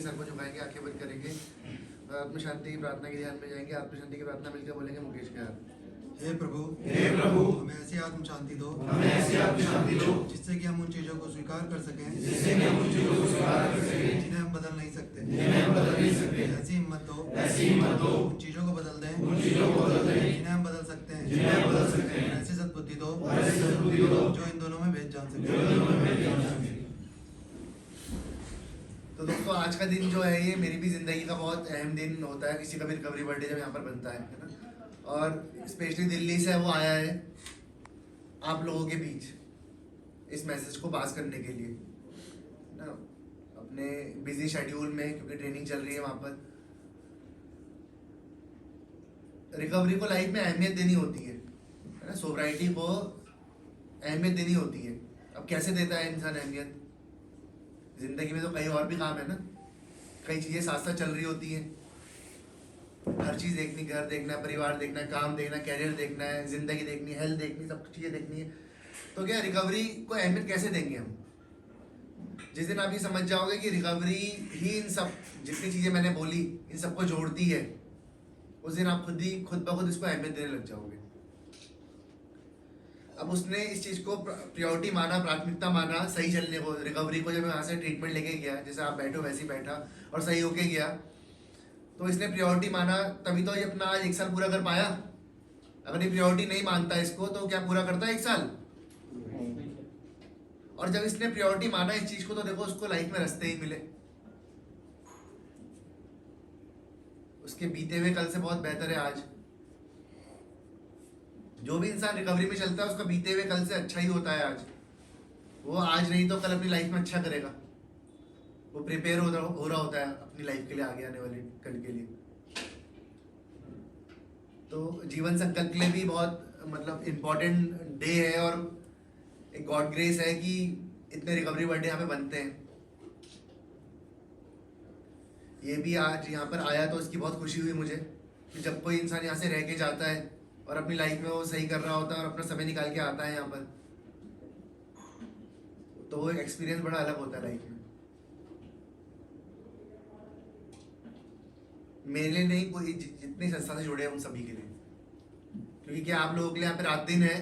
Sir को झुकाएंगे, आंखें बंद करेंगे, आत्म शांति की प्रार्थना के ध्यान में जाएंगे। आत्म शांति की प्रार्थना मिलकर बोलेंगे मुकेश के हाथ। हे प्रभु हमें ऐसी आत्म शांति दो जिससे कि हम उन चीजों को स्वीकार कर सकें जिन्हें हम बदल नहीं सकते। ऐसी हिम्मत दो उन चीजों को बदल दें जिन्हें हम बदल सकते हैं। ऐसी सद्बुद्धि दो जो इन दोनों में भेद जान सके। तो दोस्तों आज का दिन जो है ये मेरी भी ज़िंदगी का बहुत अहम दिन होता है, किसी का भी रिकवरी बर्थडे जब यहाँ पर बनता है ना। और स्पेशली दिल्ली से वो आया है आप लोगों के बीच इस मैसेज को पास करने के लिए ना, अपने बिजी शेड्यूल में, क्योंकि ट्रेनिंग चल रही है वहाँ पर। रिकवरी को लाइफ में अहमियत देनी होती है ना, सोब्राइटी को अहमियत देनी होती है। अब कैसे देता है इंसान अहमियत? जिंदगी में तो कई और भी काम है ना, कई चीज़ें साथ साथ चल रही होती हैं। हर चीज़ देखनी, घर देखना है, परिवार देखना है, काम देखना है, कैरियर देखना है, जिंदगी देखनी है, हेल्थ देखनी, सब चीज़ें देखनी है। तो क्या रिकवरी को अहमियत कैसे देंगे हम? जिस दिन आप ये समझ जाओगे कि रिकवरी ही इन सब जितनी चीज़ें मैंने बोली इन सबको जोड़ती है, उस दिन आप खुद ब खुद इसको अहमियत देने लग जाओगे। अब उसने इस चीज़ को प्रायोरिटी माना, प्राथमिकता माना सही चलने को, रिकवरी को। जब यहाँ से ट्रीटमेंट लेके गया, जैसे आप बैठो वैसे ही बैठा और सही होके गया, तो इसने प्रायोरिटी माना, तभी तो ये अपना आज 1 साल पूरा कर पाया। अगर ये प्रायोरिटी नहीं मानता इसको तो क्या पूरा करता है 1 साल? और जब इसने प्रायोरिटी माना इस चीज को, तो देखो उसको लाइफ में रास्ते ही मिले। उसके बीते हुए कल से बहुत बेहतर है आज। जो भी इंसान रिकवरी में चलता है उसका बीते हुए कल से अच्छा ही होता है आज। वो आज नहीं तो कल अपनी लाइफ में अच्छा करेगा। वो प्रिपेयर हो रहा होता है अपनी लाइफ के लिए, आगे आने वाले कल के लिए। तो जीवन संकल्प के लिए भी बहुत मतलब इम्पोर्टेंट डे है, और एक गॉड ग्रेस है कि इतने रिकवरी बर्थडे यहाँ पे बनते हैं। ये भी आज यहाँ पर आया तो इसकी बहुत खुशी हुई मुझे कि जब कोई इंसान यहाँ से रह के जाता है और अपनी लाइफ में वो सही कर रहा होता है और अपना समय निकाल के आता है यहाँ पर, तो वो एक्सपीरियंस बड़ा अलग होता है लाइफ में। मेरे लिए नहीं, कोई जितनी संस्था से जुड़े हैं उन सभी के लिए, क्योंकि क्या आप लोगों के लिए यहाँ पे रात दिन है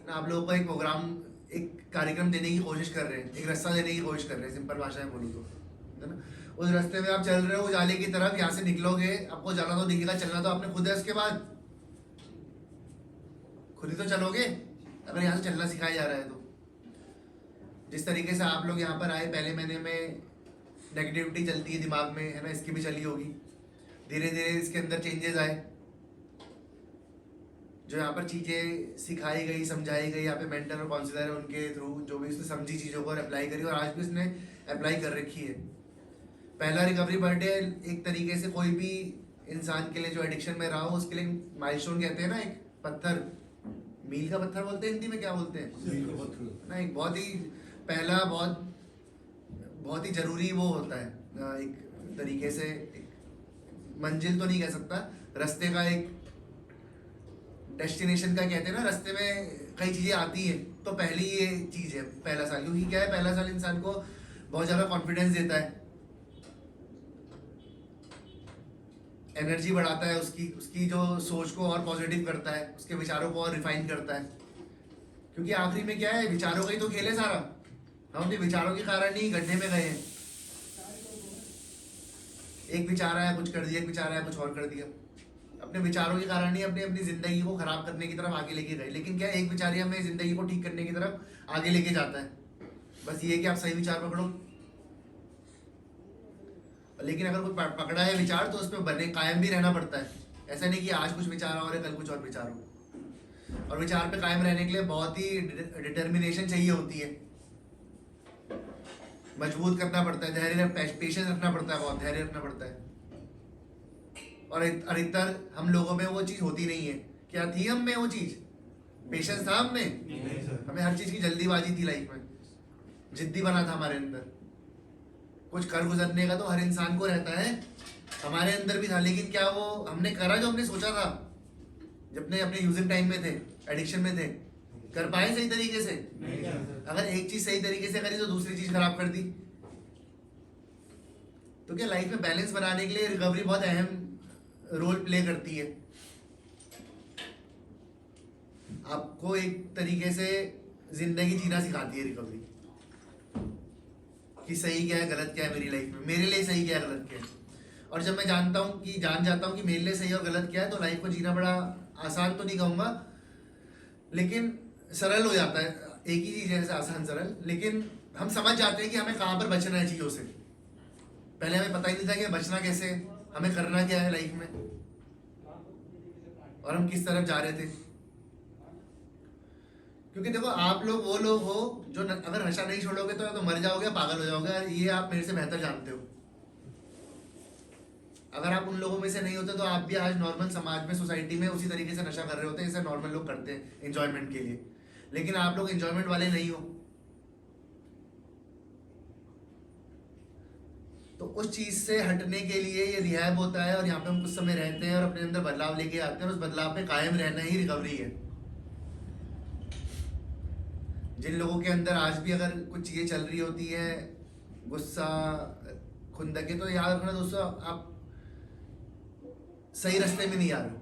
ना। आप लोगों को एक प्रोग्राम, एक कार्यक्रम देने की कोशिश कर रहे हैं, एक रास्ता देने की कोशिश कर रहे हैं, सिंपल भाषा में बोलूँ तो, है ना। उस रास्ते में आप चल रहे हो उजाले की तरफ, यहाँ से निकलोगे आपको जाना तो दिखेगा, चलना तो आपने खुद है। उसके बाद खुद ही तो चलोगे अगर यहाँ से चलना सिखाया जा रहा है तो। जिस तरीके से आप लोग यहाँ पर आए, पहले महीने में नेगेटिविटी चलती है दिमाग में, है ना, इसकी भी चली होगी। धीरे धीरे इसके अंदर चेंजेस आए, जो यहाँ पर चीज़ें सिखाई गई, समझाई गई, यहाँ पे मेंटर और काउंसलर है उनके थ्रू, जो भी उसने समझी चीज़ों को और अप्लाई करी, और आज भी उसने अप्लाई कर रखी है। पहला रिकवरी बर्थडे एक तरीके से कोई भी इंसान के लिए जो एडिक्शन में रहा हो उसके लिए माइलस्टोन कहते हैं ना, एक पत्थर, मील का पत्थर बोलते हैं हिंदी में, क्या बोलते हैं ना, एक बहुत ही पहला बहुत ही जरूरी वो होता है, एक तरीके से एक मंजिल तो नहीं कह सकता, रास्ते का एक डेस्टिनेशन का कहते हैं ना। रास्ते में कई चीज़ें आती हैं, तो पहली ये चीज़ है पहला साल। क्योंकि क्या है, पहला साल इंसान को बहुत ज़्यादा कॉन्फिडेंस देता है, एनर्जी बढ़ाता है, उसकी जो सोच को और पॉजिटिव करता है, उसके विचारों को और रिफाइन करता है। क्योंकि आखिरी में क्या है, विचारों का ही तो खेल है सारा। हम अपने विचारों के कारण ही गड्ढे में गए हैं। एक विचार आया कुछ कर दिया, एक विचार आया कुछ और कर दिया। अपने विचारों के कारण ही अपनी जिंदगी को खराब करने की तरफ आगे लेके गए। लेकिन क्या, एक विचार ही हमें जिंदगी को ठीक करने की तरफ आगे लेके जाता है। बस ये कि आप सही विचार पकड़ो। लेकिन अगर कोई पकड़ा है विचार तो उस पर बने कायम भी रहना पड़ता है। ऐसा नहीं कि आज कुछ विचार और है कल कुछ और विचार हो। और विचार पे कायम रहने के लिए बहुत ही डिटर्मिनेशन चाहिए होती है, मजबूत करना पड़ता है, धैर्य, पेशेंस रखना पड़ता है, बहुत धैर्य रखना पड़ता है। और अधिकतर हम लोगों में वो चीज़ होती नहीं है। क्या थी हम में वो चीज़? पेशेंस था हम में? हमें हर चीज़ की जल्दीबाजी थी लाइफ में, जिद्दी बना था हमारे अंदर। कुछ कर गुजरने का तो हर इंसान को रहता है, हमारे अंदर भी था। लेकिन क्या वो हमने करा जो हमने सोचा था जब अपने यूजिंग टाइम में थे, एडिक्शन में थे? कर पाए सही तरीके से? अगर एक चीज सही तरीके से करी तो दूसरी चीज खराब कर दी। तो क्या लाइफ में बैलेंस बनाने के लिए रिकवरी बहुत अहम रोल प्ले करती है। आपको एक तरीके से जिंदगी जीना सिखाती है रिकवरी, कि सही क्या है गलत क्या है मेरी लाइफ में, मेरे लिए सही क्या है गलत क्या है। और जब मैं जान जाता हूँ कि मेरे लिए सही और गलत क्या है, तो लाइफ को जीना बड़ा आसान तो नहीं कहूँगा, लेकिन सरल हो जाता है। एक ही चीज़ है जैसे आसान सरल, लेकिन हम समझ जाते हैं कि हमें कहाँ पर बचना है चीज़ों से। पहले हमें पता ही नहीं था कि बचना कैसे है, हमें करना क्या है लाइफ में, और हम किस तरफ जा रहे थे। क्योंकि देखो, आप लोग वो लोग हो जो अगर नशा नहीं छोड़ोगे तो या तो मर जाओगे या पागल हो जाओगे, ये आप मेरे से बेहतर जानते हो। अगर आप उन लोगों में से नहीं होते तो आप भी आज नॉर्मल समाज में, सोसाइटी में उसी तरीके से नशा कर रहे होते जैसे नॉर्मल लोग करते हैं एंजॉयमेंट के लिए। लेकिन आप लोग एंजॉयमेंट वाले नहीं हो, तो उस चीज से हटने के लिए ये रिहैब होता है, और यहाँ पे हम कुछ समय रहते हैं और अपने अंदर बदलाव लेके आते हैं, और उस बदलाव पे कायम रहना ही रिकवरी है। जिन लोगों के अंदर आज भी अगर कुछ चीजें चल रही होती है, गुस्सा, खुंदके, तो याद रखना दोस्तों, आप सही रास्ते में नहीं आ रहे हो।